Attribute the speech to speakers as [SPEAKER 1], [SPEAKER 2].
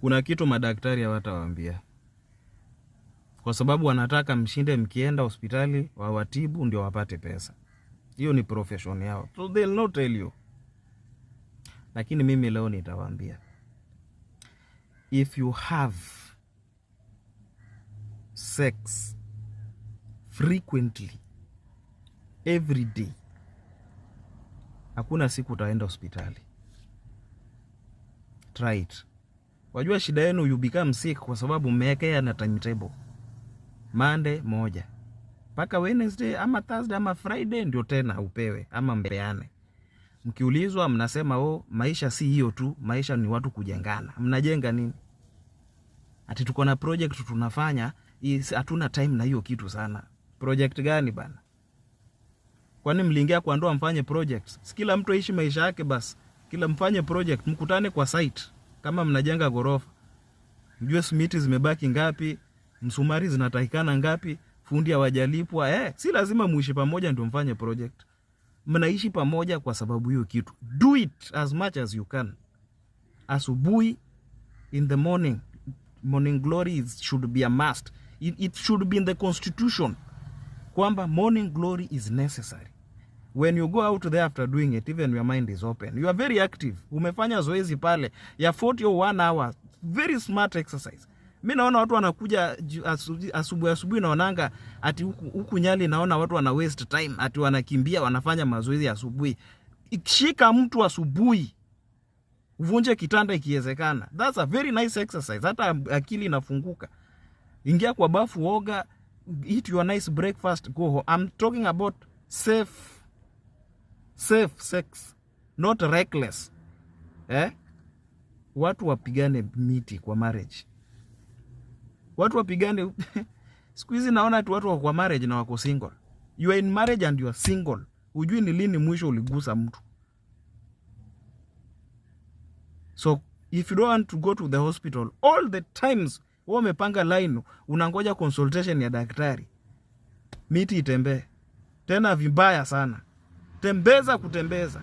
[SPEAKER 1] Kuna kitu madaktari hawatawaambia, kwa sababu wanataka mshinde mkienda hospitali wawatibu ndio wapate pesa. Hiyo ni profession yao, so they'll not tell you. Lakini mimi leo nitawaambia, if you have sex frequently every day, hakuna siku utaenda hospitali. Try it. Wajua shida yenu, you become sick kwa sababu mmewekea na timetable. Monday moja mpaka Wednesday ama Thursday ama Friday ndio tena upewe ama mbeane. Mkiulizwa mnasema maisha si hiyo tu, maisha ni watu kujengana. Mnajenga nini? Ati tuko na project tunafanya, hatuna time na hiyo kitu sana. Project gani bana? Kwani mliingia kwa ndoa mfanye projects? Kila mtu aishi maisha yake basi. Kila mfanye project, mkutane kwa site. Kama mnajenga gorofa, mjue simiti zimebaki ngapi, msumari zinatakikana ngapi, fundi hawajalipwa. Si lazima muishi pamoja ndio mfanye project. Mnaishi pamoja kwa sababu hiyo kitu. Do it as much as you can. Asubuhi, in the morning, morning glory should be a must. It should be in the constitution kwamba morning glory is necessary. When you go out there after doing it, even your mind is open. You are very active. Umefanya zoezi pale ya 40 or 1 hour. Very smart exercise. Mimi naona watu wanakuja asubuhi naonanga ati huku Nyali, naona watu wana waste time ati wanakimbia wanafanya mazoezi asubuhi. Ikishika mtu asubuhi, uvunje kitanda ikiwezekana. That's a very nice exercise. Hata akili inafunguka. Ingia kwa bafu, oga, eat your nice breakfast, go home. I'm talking about safe sex, not reckless. Watu wapigane miti kwa marriage. Watu wapigane. Siku hizi naona tu watu wako kwa marriage na wako single. You are in marriage and you are single. Hujui ni lini mwisho uligusa mtu. So if you don't want to go to the hospital all the times, wewe umepanga line unangoja consultation ya daktari, miti itembee tena vibaya sana. Kutembeza